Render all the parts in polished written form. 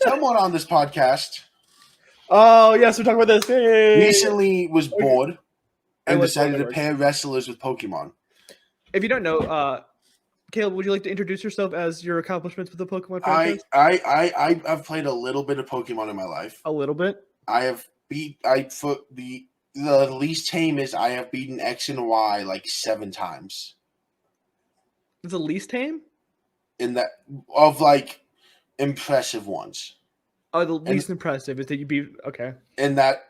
someone on this podcast Oh, yes, we're talking about this. Hey. recently was bored and like decided to Pokemon. pair wrestlers with Pokemon. If you don't know, Caleb, would you like to introduce yourself as your accomplishments with the Pokemon franchise? I've played a little bit of Pokemon in my life. A little bit. For the least tame is I have beaten X and Y like 7 times. It's the least tame? In that of like impressive ones. Oh, the least impressive is that you beat. Okay. And that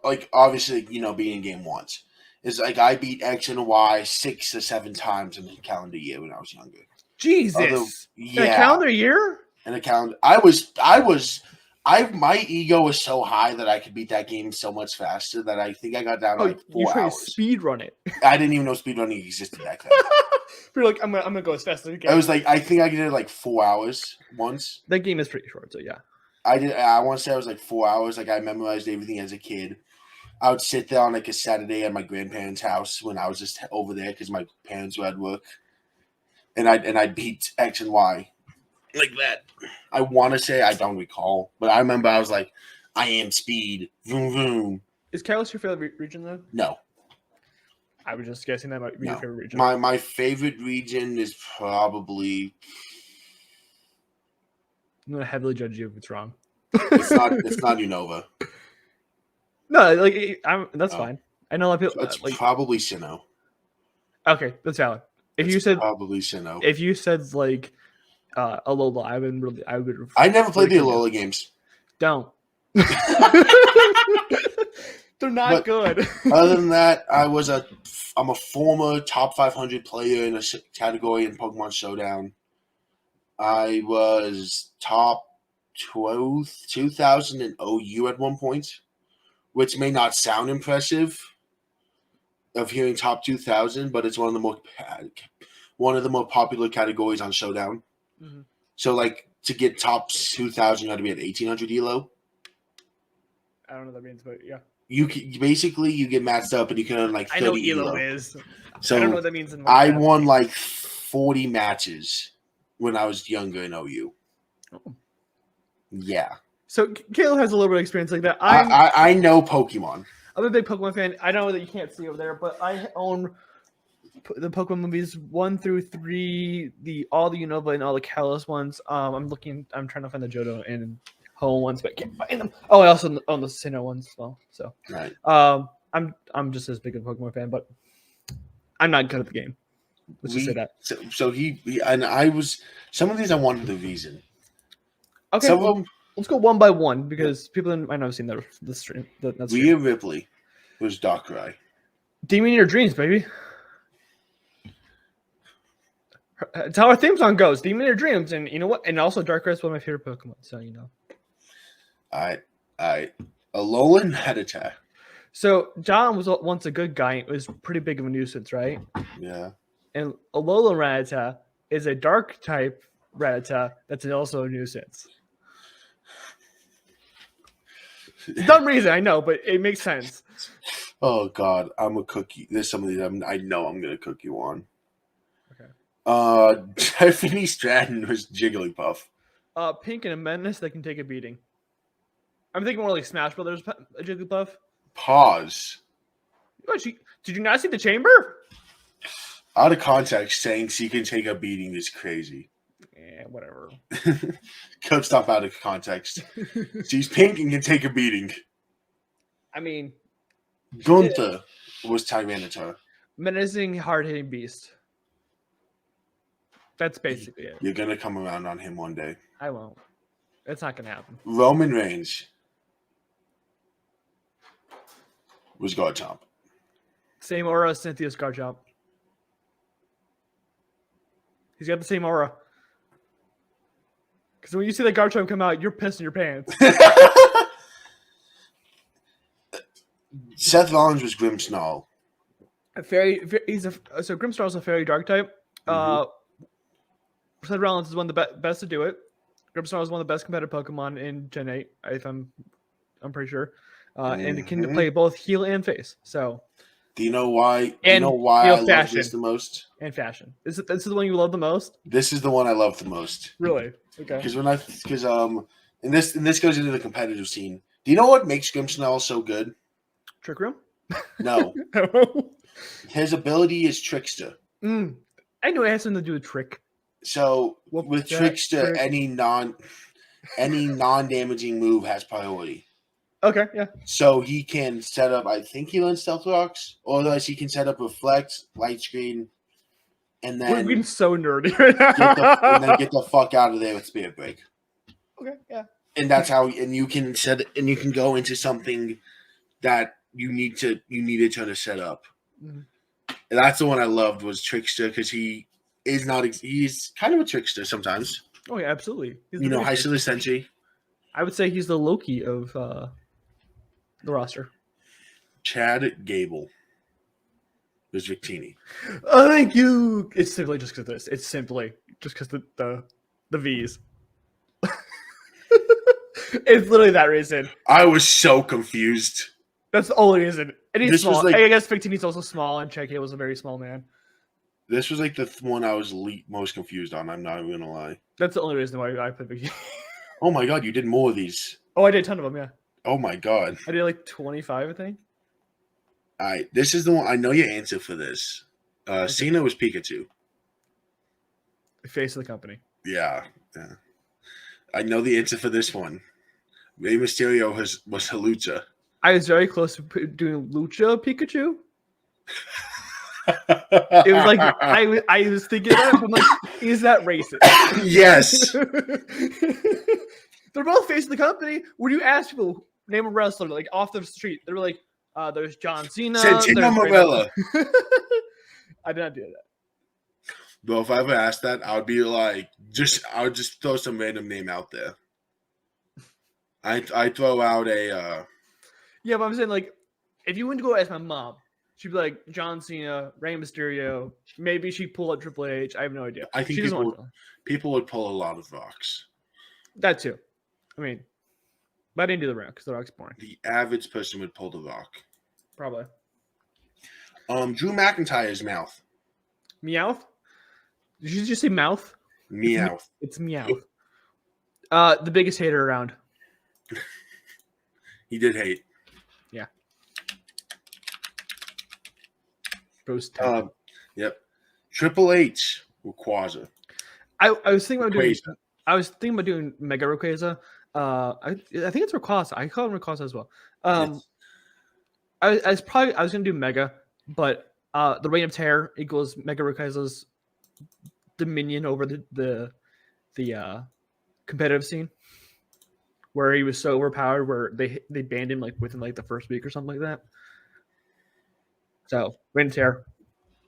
like obviously being in game once. Is like I beat X and Y 6 or 7 times in the calendar year when I was younger. Jesus. In a calendar year? In a calendar, my ego was so high that I could beat that game so much faster that I think I got down to like 4 you hours. Speed run it. I didn't even know speedrunning existed back then. You're like, I'm gonna go as fast as I can. I was like, I think I did it like 4 hours once. That game is pretty short, so yeah. I want to say I was like 4 hours. Like I memorized everything as a kid. I would sit there on like a Saturday at my grandparents' house when I was just over there because my parents were at work, and I'd beat X and Y like that. I want to say I don't recall, but I remember I was like, I am speed, vroom vroom. Is Kalos your favorite region though? No, I was just guessing that might be your favorite region. My favorite region is probably. I'm gonna heavily judge you if it's wrong. It's not Unova. No, like that's fine. I know a lot of people. It's probably Sinnoh. Okay, that's valid. If you said probably Sinnoh, if you said like Alola, I would. I never played the Alola games. Don't. They're not good. Other than that, I'm a former top 500 player in a category in Pokemon Showdown. I was top 2000 in OU at one point, which may not sound impressive of hearing top 2000, but it's one of the more popular categories on Showdown. Mm-hmm. So, like, to get top 2000, you had to be at 1800 ELO. I don't know what that means, but yeah. You get matched up and you can earn like 30 I know what ELO is. So I don't know what that means. I won like 40 matches when I was younger in OU. Oh. Yeah. So Caleb has a little bit of experience like that. I know Pokemon. I'm a big Pokemon fan. I know that you can't see over there, but I own the Pokemon movies 1 through 3, all the Unova and all the Kalos ones. I'm trying to find the Johto and Home ones, but I can't find them. Oh, I also own the Sinnoh ones as well. So, right. I'm just as big of a Pokemon fan, but I'm not good at the game. Let's just say that. So he and I was some of these I wanted the reason. Okay, some of them. Let's go one by one because people might not have seen the stream. Rhea Ripley was Darkrai. Demon in Your Dreams, baby. It's how our theme song goes. Demon in Your Dreams, and you know what? And also Darkrai is one of my favorite Pokemon, so you know. All right. Alolan Rattata. So John was once a good guy. It was pretty big of a nuisance, right? Yeah. And Alolan Rattata is a dark type Rattata that's also a nuisance. Dumb reason, I know, but it makes sense. Oh God, I'm a cookie. There's some of these I know I'm gonna cook you on. Okay. Tiffany Stratton was Jigglypuff. Pink and a menace that can take a beating. I'm thinking more like Smash Brothers Jigglypuff. Pause. Did you not see the chamber? Out of context, saying she can take a beating is crazy. Yeah, whatever. Cut stuff out of context. She's pink and can take a beating. I mean, Gunther was Tyranitar. Menacing, hard-hitting beast. That's basically it. You're gonna come around on him one day. I won't. It's not gonna happen. Roman Reigns was Garchomp. Same aura as Cynthia's Garchomp. He's got the same aura. Because when you see that Garchomp come out, you're pissing your pants. Seth Rollins was Grimmsnarl. So Grimmsnarl is a fairy dark type. Mm-hmm. Seth Rollins is one of the best to do it. Grimmsnarl is one of the best competitive Pokemon in Gen 8, I'm pretty sure. And it can play both heal and face. So, do you know why? I love this the most? And fashion. This is the one you love the most? This is the one I love the most. Really? Okay. Because And this goes into the competitive scene. Do you know what makes Grimmsnarl so good? Trick Room? No. His ability is Trickster. I know it has something to do with Trick. So with Trickster, Trick? any non-damaging move has priority. Okay, yeah. So he can set up, I think he learns Stealth Rocks, or otherwise he can set up Reflect, Light Screen, and then we're getting so nerdy right now. and then get the fuck out of there with Spirit Break. Okay, yeah. And that's how, and you can go into something that you needed to set up. Mm-hmm. And that's the one I loved was Trickster because he's kind of a trickster sometimes. Oh yeah, absolutely. Heist of the Century. I would say he's the Loki of the roster. Chad Gable was Victini. Oh, thank you. It's simply just because of this. It's simply just because the V's. It's literally that reason. I was so confused. That's the only reason. And he's This small. was I guess Victini's also small, and Chad Gable's a very small man. This was like the one I was most confused on. I'm not even gonna lie. That's the only reason why I put Victini. Oh my god, you did more of these. Oh, I did a ton of them, yeah. Oh my god. I did like 25, I think. All right, this is the one. I know your answer for this. Okay. Cena was Pikachu. The face of the company. Yeah. I know the answer for this one. Rey Mysterio was Halucha. I was very close to doing Lucha Pikachu. It was like I was thinking about it. I'm like, is that racist? Yes. They're both face of the company. When you ask people name a wrestler like off the street, they were like, "There's John Cena." Santino Marella. I did not do that. Bro, if I ever asked that, I would be like, I would just throw some random name out there. I throw out a. Yeah, but I'm saying like, if you went to go ask my mom, she'd be like John Cena, Rey Mysterio. Maybe she'd pull up Triple H. I have no idea. I think people would pull a lot of rocks. That too. I mean, but I didn't do the Rock because the Rock's boring. The average person would pull the rock. Probably. Drew McIntyre's mouth. Meowth? Did you just say mouth? Meowth. It's Meowth. The biggest hater around. He did hate. Yeah. Post. Yep. Triple H Rayquaza. I was thinking about doing Mega Rayquaza. I think it's Rayquaza. I call him Rayquaza as well. Yes. I was gonna do Mega, but the Reign of Terror equals Mega Rayquaza's dominion over the competitive scene, where he was so overpowered, where they banned him like within like the first week or something like that. So Reign of Terror.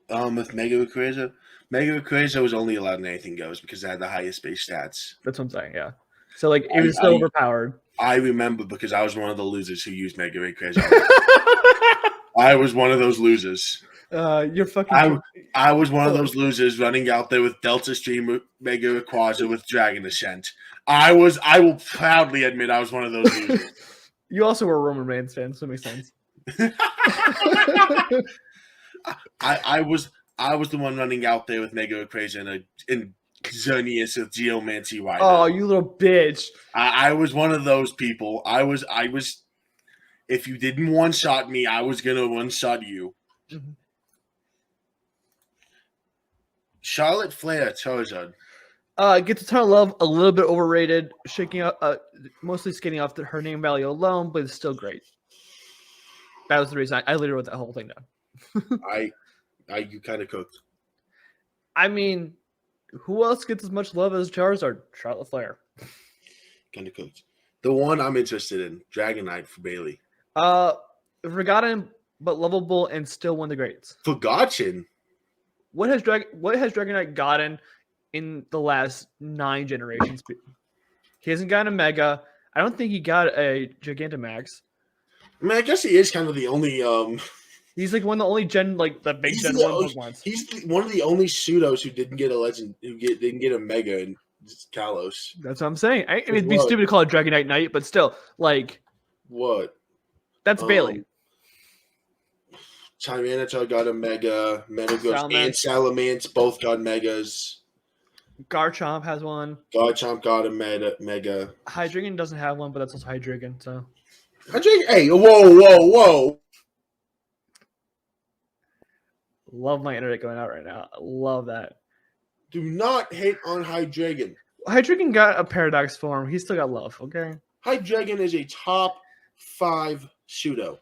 With Mega Rayquaza was only allowed in Anything Goes because it had the highest base stats. That's what I'm saying. Yeah. So like it was so overpowered. I remember because I was one of the losers who used Mega Rayquaza. I was one of those losers. You're fucking. I was one of those losers running out there with Delta Stream Mega Rayquaza with Dragon Ascent. I will proudly admit I was one of those losers. You also were a Roman Reigns fan, so it makes sense. I was the one running out there with Mega Rayquaza and Xerneas with Geomancy Rider. Oh, you little bitch! I was one of those people. I was. If you didn't one shot me, I was gonna one shot you. Mm-hmm. Charlotte Flair Charizard. Gets a ton of love. A little bit overrated. Shaking up, mostly skating off her name value alone, but it's still great. That was the reason I literally wrote that whole thing down. You kind of cooked. I mean, who else gets as much love as Charizard? Charlotte Flair. Kind of cooked. The one I'm interested in, Dragonite for Bailey. Forgotten but lovable and still one of the greats. Forgotten. What has Dragonite gotten in the last 9 generations? He hasn't gotten a Mega. I don't think he got a Gigantamax. I mean, I guess he is kind of the only. He's like one of the only Gen 1 Pokemons. He's one of the only pseudos who didn't get a legend, didn't get a Mega in Kalos. That's what I'm saying. I mean, it'd be stupid to call it Dragonite Knight, but still, like, what? That's Bailey. Tyranitar got a Mega. Metagross and Salamence both got Megas. Garchomp has one. Garchomp got a mega. Hydreigon doesn't have one, but that's also Hydreigon. So Hey, whoa. love my internet going out right now. I love that. Do not hate on Hydreigon. Hydreigon got a paradox form. He still got love. Okay. Hydreigon is a top 5 pseudo.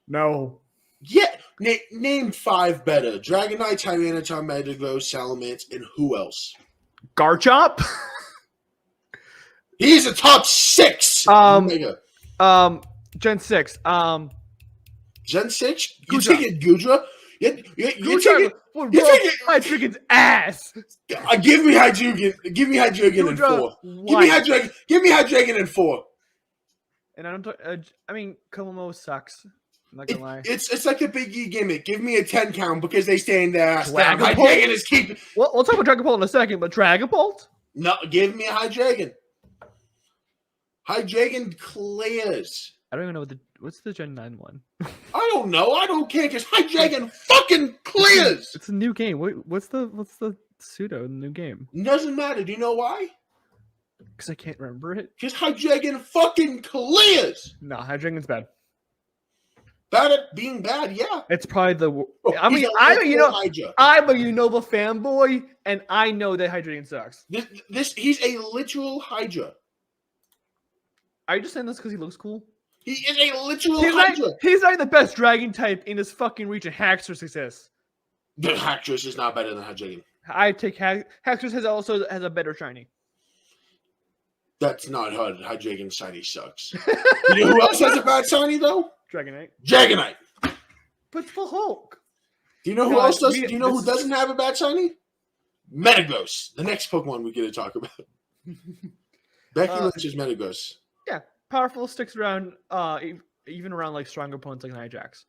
No. Yeah, name 5 better. Dragonite, Tyranitar, Metagross, Salamence, and who else? Garchomp. He's a top 6. Gen 6. Gen 6? You Gudra. taking Gudra? You're Gudra would roll Hydreigon's ass. Give me Hydreigon. Give me Hydreigon in 4. Give me Hydreigon in 4. And I don't. I mean, Komomo sucks. I'm not gonna lie. It's like a Big E gimmick. Give me a 10 count because they stand their ass down. Dragapult? Hydreigon is keeping. We'll talk about Dragapult in a second, but Dragapult? No, give me a Hydreigon. Hydreigon clears. I don't even know what's the Gen 9 one. I don't know. I don't care because Hydreigon fucking clears. It's a new game. What's the pseudo in the new game? Doesn't matter. Do you know why? Because I can't remember it. Because Hydreigon fucking clears. No, Hydreigon's bad. Bad at being bad, yeah. It's probably the. I'm a Unova fanboy, and I know that Hydreigon sucks. He's a literal Hydra. Are you just saying this because he looks cool? He is a literal Hydra. He's not the best dragon type in this fucking region. Haxorus exists. The Haxorus is not better than Hydreigon. I take Haxorus has a better shiny. That's not HUD. Hydreigon shiny sucks. You know who else has a bad shiny though? Dragonite. But it's the Hulk. Do you know who else does? Do you know who doesn't have a bad shiny? Metagross. The next Pokemon we get to talk about. Becky Lynch's Metagross. Yeah, powerful, sticks around, even around like stronger opponents like Nijax.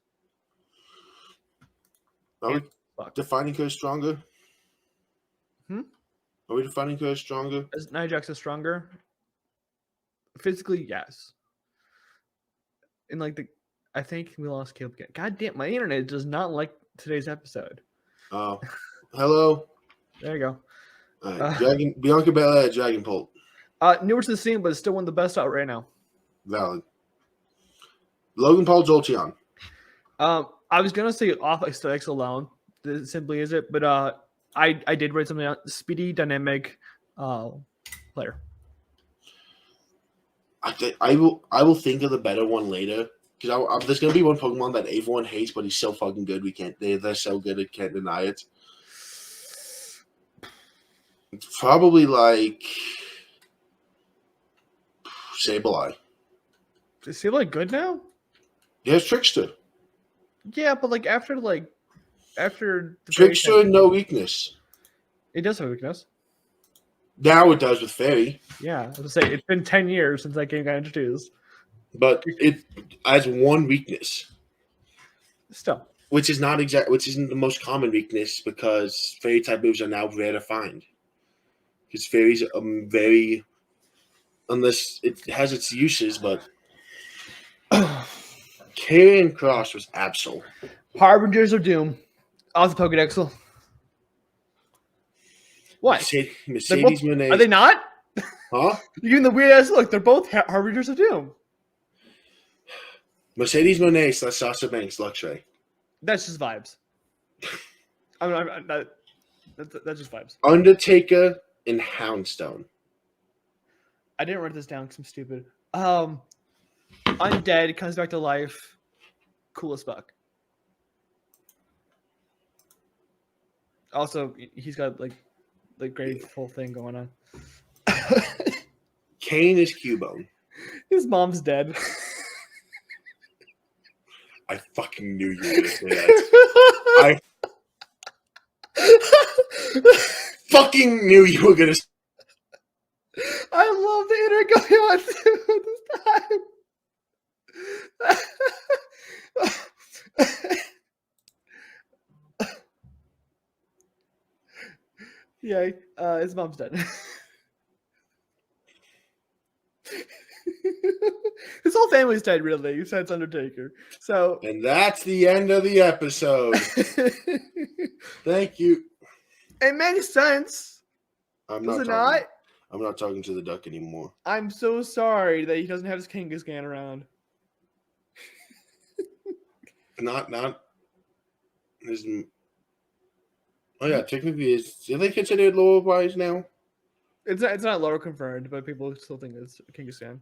Are we defining her as stronger? Are we defining her as stronger? As Nijax is stronger? Physically, yes. And like I think we lost Caleb again. God damn, my internet does not like today's episode. Oh, hello. There you go. All right, Bianca Belair, Dragapult. Newer to the scene, but it's still one of the best out right now. Valid. Logan Paul, Jolteon. I was gonna say off aesthetics alone. This simply is it, but I did write something out. Speedy, dynamic, player. I will think of the better one later because there's gonna be one Pokemon that everyone hates, but he's so fucking good. They're so good, I can't deny it. It's probably like Sableye. Is Sableye good now? He has Trickster. Yeah, but like after the Trickster and no weakness. It does have weakness. Now it does with Fairy. Yeah, I was gonna say it's been 10 years since that game got introduced. But it has one weakness. Still. Which isn't the most common weakness because Fairy type moves are now rare to find. Because Fairies are very, unless it has its uses, but Carrion Cross was Absol. Harbingers of Doom. Off the Pokédexel. What? Mercedes Monet. Are they not? Huh? You're giving the weird ass look. They're both Harbingers of Doom. Mercedes Monet / Sasha Banks Luxray. That's just vibes. That's just vibes. Undertaker and Houndstone. I didn't write this down because I'm stupid. Undead comes back to life. Cool as fuck. Also, he's got like the great full thing going on. Kane is Cubone. His mom's dead. I fucking knew you were going to say that. I fucking knew you were going to. I love the internet going on this time. Yeah, his mom's dead. His whole family's dead, really, besides Undertaker. And that's the end of the episode. Thank you. It makes sense. I'm Does not it talking. not? I'm not talking to the duck anymore. I'm so sorry that he doesn't have his Kangaskhan around. Not his. Oh yeah, technically, are they considered lower wise now? It's not lore confirmed, but people still think it's Kangaskhan.